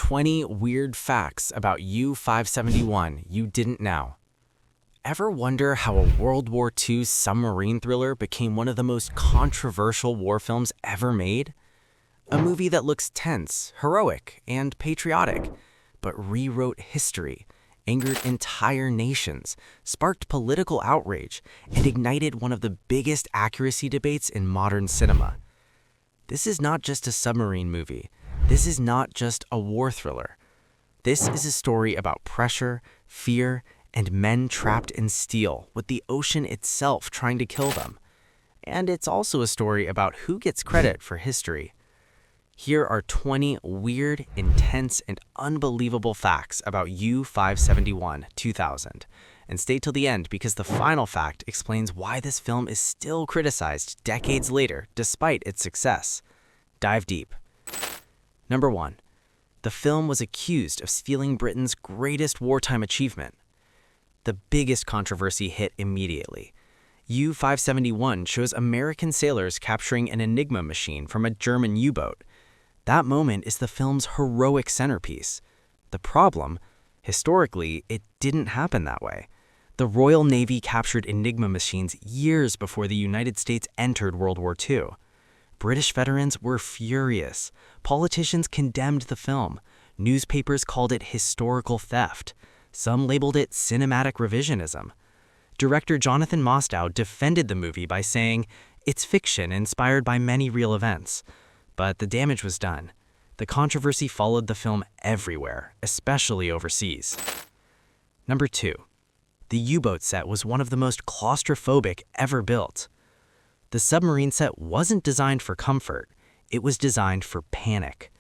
20 weird facts about U-571 you didn't know. Ever wonder how a World War II submarine thriller became one of the most controversial war films ever made? A movie that looks tense, heroic, and patriotic, but rewrote history, angered entire nations, sparked political outrage, and ignited one of the biggest accuracy debates in modern cinema. This is not just a submarine movie. This is not just a war thriller. This is a story about pressure, fear, and men trapped in steel, with the ocean itself trying to kill them. And it's also a story about who gets credit for history. Here are 20 weird, intense, and unbelievable facts about U-571-2000. And stay till the end because the final fact explains why this film is still criticized decades later despite its success. Dive deep. Number 1. The film was accused of stealing Britain's greatest wartime achievement. The biggest controversy hit immediately. U-571 shows American sailors capturing an Enigma machine from a German U-boat. That moment is the film's heroic centerpiece. The problem, historically, it didn't happen that way. The Royal Navy captured Enigma machines years before the United States entered World War II. British veterans were furious. Politicians condemned the film. Newspapers called it historical theft. Some labeled it cinematic revisionism. Director Jonathan Mostow defended the movie by saying, "It's fiction inspired by many real events." But the damage was done. The controversy followed the film everywhere, especially overseas. Number 2. The U-boat set was one of the most claustrophobic ever built. The submarine set wasn't designed for comfort. It was designed for panic.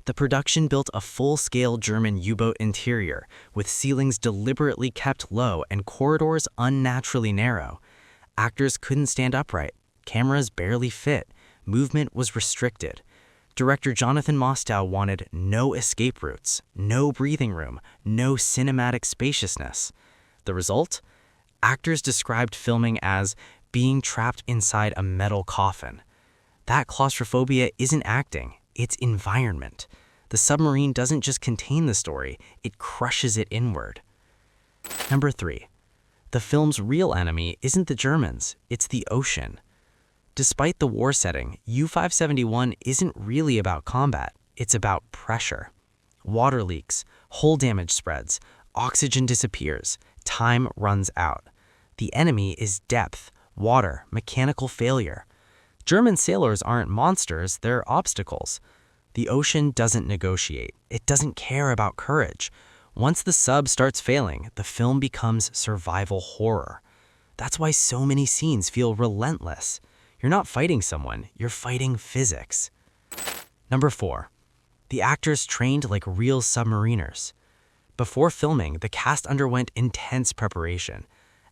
The production built a full-scale German U-boat interior, with ceilings deliberately kept low and corridors unnaturally narrow. Actors couldn't stand upright. Cameras barely fit. Movement was restricted. Director Jonathan Mostow wanted no escape routes, no breathing room, no cinematic spaciousness. The result? Actors described filming as being trapped inside a metal coffin. That claustrophobia isn't acting, it's environment. The submarine doesn't just contain the story, it crushes it inward. Number 3. The film's real enemy isn't the Germans, it's the ocean. Despite the war setting, U-571 isn't really about combat, it's about pressure. Water leaks, hull damage spreads, oxygen disappears, time runs out. The enemy is depth, water, mechanical failure. German sailors aren't monsters, they're obstacles. The ocean doesn't negotiate. It doesn't care about courage. Once the sub starts failing, the film becomes survival horror. That's why so many scenes feel relentless. You're not fighting someone, you're fighting physics. Number 4. The actors trained like real submariners. Before filming, the cast underwent intense preparation.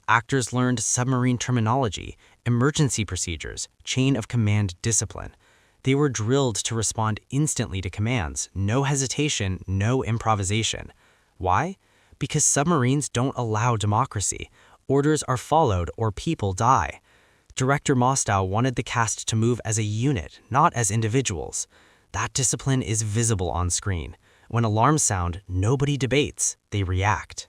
Actors learned submarine terminology, emergency procedures, chain of command discipline. They were drilled to respond instantly to commands, no hesitation, no improvisation. Why? Because submarines don't allow democracy. Orders are followed or people die. Director Mostow wanted the cast to move as a unit, not as individuals. That discipline is visible on screen. When alarms sound, nobody debates, they react.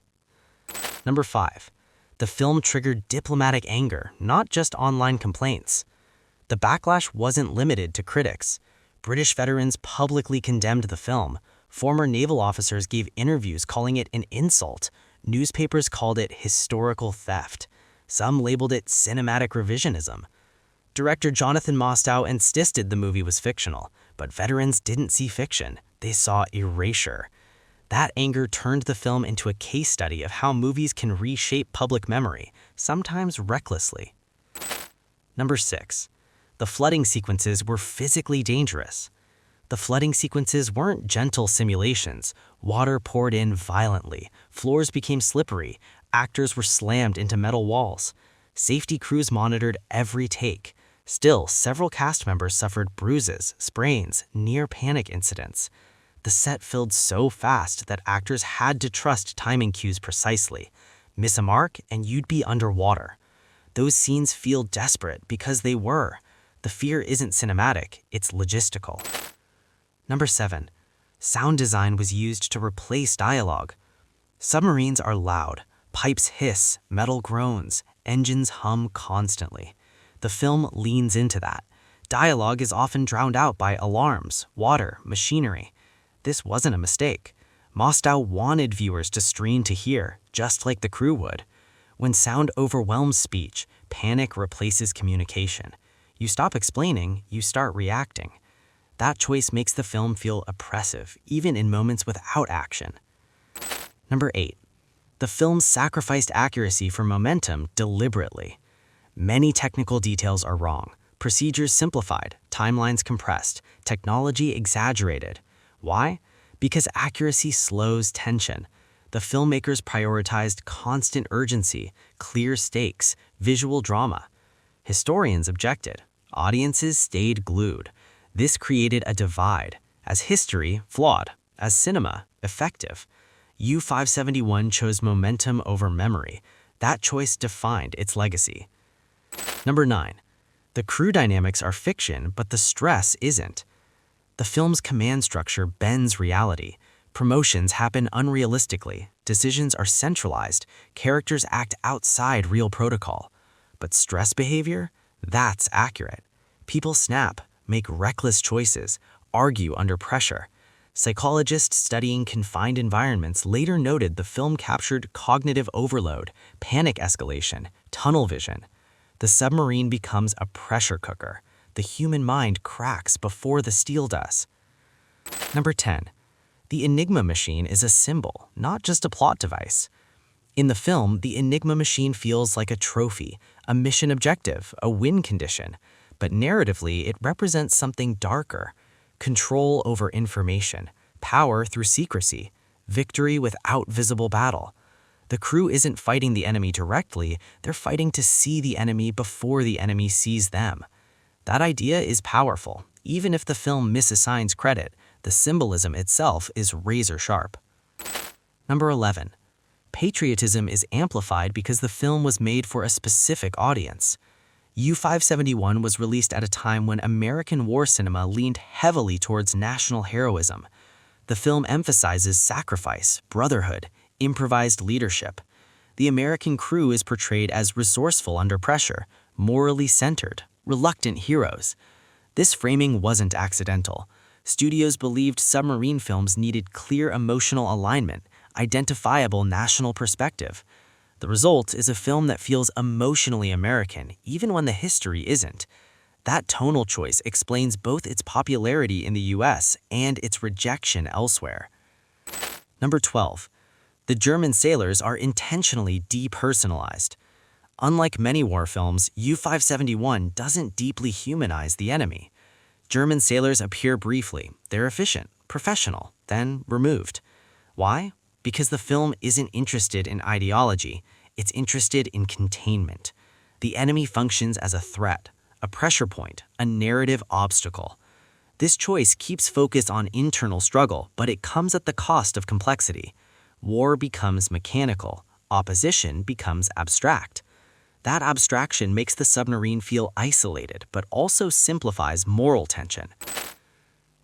Number 5. The film triggered diplomatic anger, not just online complaints. The backlash wasn't limited to critics. British veterans publicly condemned the film. Former naval officers gave interviews calling it an insult. Newspapers called it historical theft. Some labeled it cinematic revisionism. Director Jonathan Mostow insisted the movie was fictional, but veterans didn't see fiction. They saw erasure. That anger turned the film into a case study of how movies can reshape public memory, sometimes recklessly. Number 6. The flooding sequences were physically dangerous. The flooding sequences weren't gentle simulations. Water poured in violently. Floors became slippery. Actors were slammed into metal walls. Safety crews monitored every take. Still, several cast members suffered bruises, sprains, near-panic incidents. The set filled so fast that actors had to trust timing cues precisely. Miss a mark and you'd be underwater. Those scenes feel desperate because they were. The fear isn't cinematic, it's logistical. Number 7. Sound design was used to replace dialogue. Submarines are loud. Pipes hiss, metal groans, engines hum constantly. The film leans into that. Dialogue is often drowned out by alarms, water, machinery. This wasn't a mistake. Mostow wanted viewers to strain to hear, just like the crew would. When sound overwhelms speech, panic replaces communication. You stop explaining, you start reacting. That choice makes the film feel oppressive, even in moments without action. Number 8. The film sacrificed accuracy for momentum deliberately. Many technical details are wrong. Procedures simplified, timelines compressed, technology exaggerated. Why? Because accuracy slows tension. The filmmakers prioritized constant urgency, clear stakes, visual drama. Historians objected. Audiences stayed glued. This created a divide. As history, flawed. As cinema, effective. U-571 chose momentum over memory. That choice defined its legacy. Number 9. The crew dynamics are fiction, but the stress isn't. The film's command structure bends reality. Promotions happen unrealistically. Decisions are centralized. Characters act outside real protocol. But stress behavior? That's accurate. People snap, make reckless choices, argue under pressure. Psychologists studying confined environments later noted the film captured cognitive overload, panic escalation, tunnel vision. The submarine becomes a pressure cooker. The human mind cracks before the steel does. Number 10. The Enigma machine is a symbol, not just a plot device. In the film, the Enigma machine feels like a trophy, a mission objective, a win condition. But narratively, it represents something darker. Control over information, power through secrecy, victory without visible battle. The crew isn't fighting the enemy directly, they're fighting to see the enemy before the enemy sees them. That idea is powerful. Even if the film misassigns credit, the symbolism itself is razor sharp. Number 11. Patriotism is amplified because the film was made for a specific audience. U-571 was released at a time when American war cinema leaned heavily towards national heroism. The film emphasizes sacrifice, brotherhood, improvised leadership. The American crew is portrayed as resourceful under pressure, morally centered, reluctant heroes. This framing wasn't accidental. Studios believed submarine films needed clear emotional alignment, identifiable national perspective. The result is a film that feels emotionally American, even when the history isn't. That tonal choice explains both its popularity in the US and its rejection elsewhere. Number 12. The German sailors are intentionally depersonalized. Unlike many war films, U-571 doesn't deeply humanize the enemy. German sailors appear briefly. They're efficient, professional, then removed. Why? Because the film isn't interested in ideology, it's interested in containment. The enemy functions as a threat, a pressure point, a narrative obstacle. This choice keeps focus on internal struggle, but it comes at the cost of complexity. War becomes mechanical, opposition becomes abstract. That abstraction makes the submarine feel isolated, but also simplifies moral tension.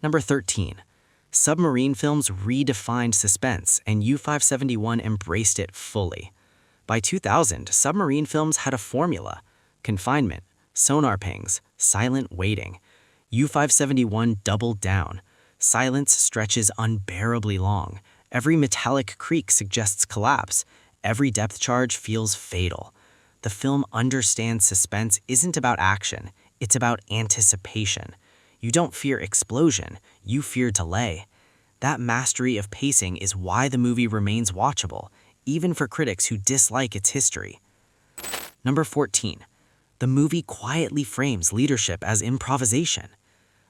Number 13. Submarine films redefined suspense, and U-571 embraced it fully. By 2000, submarine films had a formula: confinement, sonar pings, silent waiting. U-571 doubled down. Silence stretches unbearably long. Every metallic creak suggests collapse. Every depth charge feels fatal. The film understands suspense isn't about action, it's about anticipation. You don't fear explosion, you fear delay. That mastery of pacing is why the movie remains watchable, even for critics who dislike its history. Number 14. The movie quietly frames leadership as improvisation.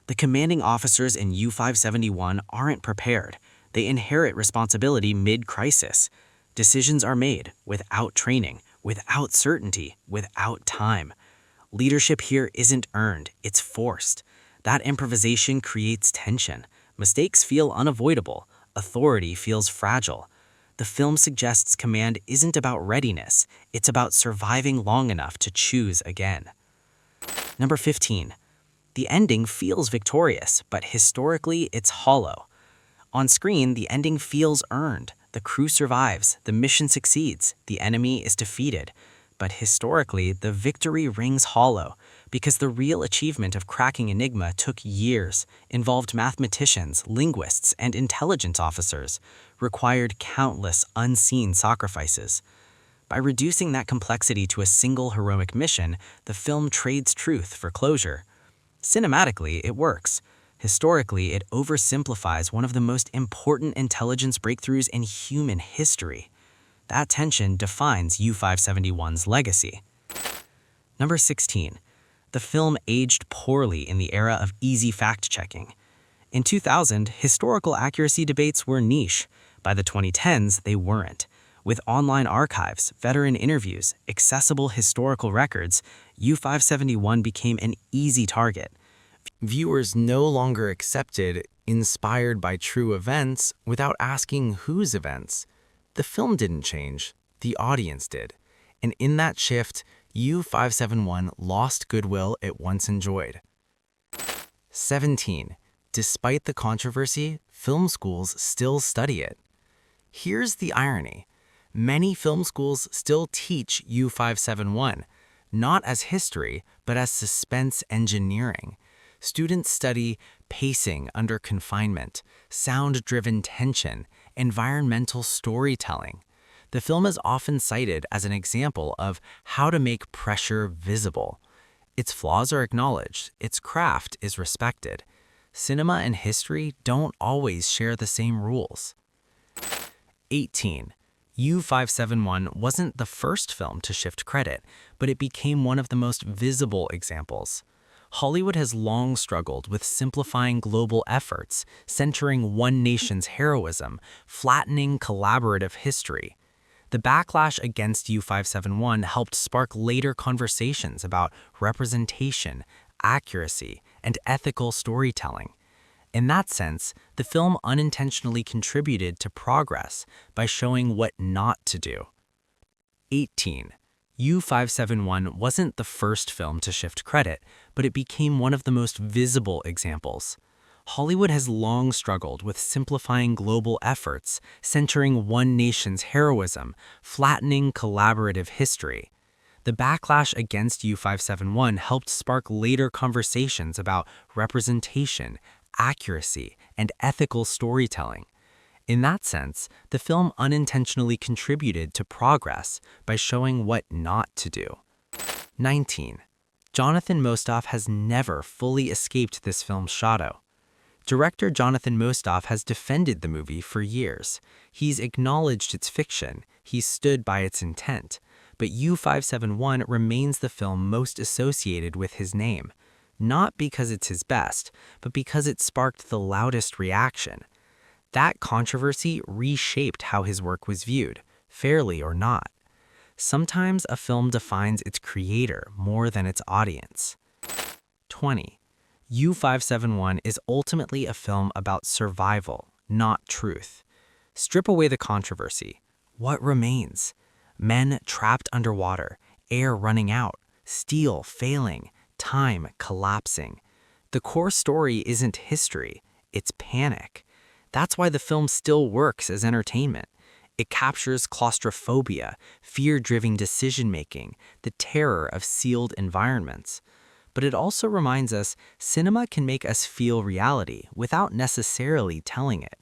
The commanding officers in U-571 aren't prepared. They inherit responsibility mid-crisis. Decisions are made without training, without certainty, without time. Leadership here isn't earned, it's forced. That improvisation creates tension. Mistakes feel unavoidable. Authority feels fragile. The film suggests command isn't about readiness, it's about surviving long enough to choose again. Number 15. The ending feels victorious, but historically it's hollow. On screen, the ending feels earned. The crew survives, the mission succeeds, the enemy is defeated. But historically, the victory rings hollow because the real achievement of cracking Enigma took years, involved mathematicians, linguists, and intelligence officers, required countless unseen sacrifices. By reducing that complexity to a single heroic mission, the film trades truth for closure. Cinematically, it works. Historically, it oversimplifies one of the most important intelligence breakthroughs in human history. That tension defines U-571's legacy. Number 16. The film aged poorly in the era of easy fact-checking. In 2000, historical accuracy debates were niche. By the 2010s, they weren't. With online archives, veteran interviews, accessible historical records, U-571 became an easy target. Viewers no longer accepted inspired by true events without asking whose events. The film didn't change, the audience did. And in that shift, U-571 lost goodwill it once enjoyed. 17. Despite the controversy, film schools still study it. Here's the irony. Many film schools still teach U-571, not as history, but as suspense engineering. Students study pacing under confinement, sound-driven tension, environmental storytelling. The film is often cited as an example of how to make pressure visible. Its flaws are acknowledged, its craft is respected. Cinema and history don't always share the same rules. 18. U-571 wasn't the first film to shift credit, but it became one of the most visible examples. Hollywood has long struggled with simplifying global efforts, centering one nation's heroism, flattening collaborative history. The backlash against U-571 helped spark later conversations about representation, accuracy, and ethical storytelling. In that sense, the film unintentionally contributed to progress by showing what not to do. 18. U-571 wasn't the first film to shift credit, but it became one of the most visible examples. Hollywood has long struggled with simplifying global efforts, centering one nation's heroism, flattening collaborative history. The backlash against U-571 helped spark later conversations about representation, accuracy, and ethical storytelling. In that sense, the film unintentionally contributed to progress by showing what not to do. 19. Jonathan Mostoff has never fully escaped this film's shadow. Director Jonathan Mostoff has defended the movie for years. He's acknowledged its fiction, he's stood by its intent, but U-571 remains the film most associated with his name. Not because it's his best, but because it sparked the loudest reaction. That controversy reshaped how his work was viewed, fairly or not. Sometimes a film defines its creator more than its audience. 20. U-571 is ultimately a film about survival, not truth. Strip away the controversy. What remains? Men trapped underwater, air running out, steel failing, time collapsing. The core story isn't history, it's panic. That's why the film still works as entertainment. It captures claustrophobia, fear-driven decision-making, the terror of sealed environments. But it also reminds us cinema can make us feel reality without necessarily telling it.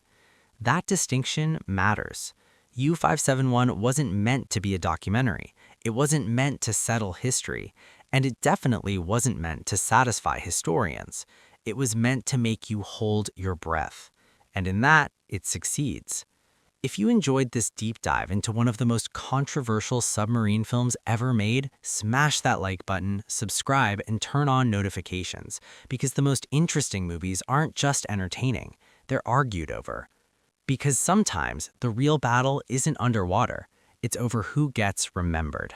That distinction matters. U-571 wasn't meant to be a documentary. It wasn't meant to settle history. And it definitely wasn't meant to satisfy historians. It was meant to make you hold your breath. And in that, it succeeds. If you enjoyed this deep dive into one of the most controversial submarine films ever made, smash that like button, subscribe, and turn on notifications, because the most interesting movies aren't just entertaining, they're argued over. Because sometimes the real battle isn't underwater, it's over who gets remembered.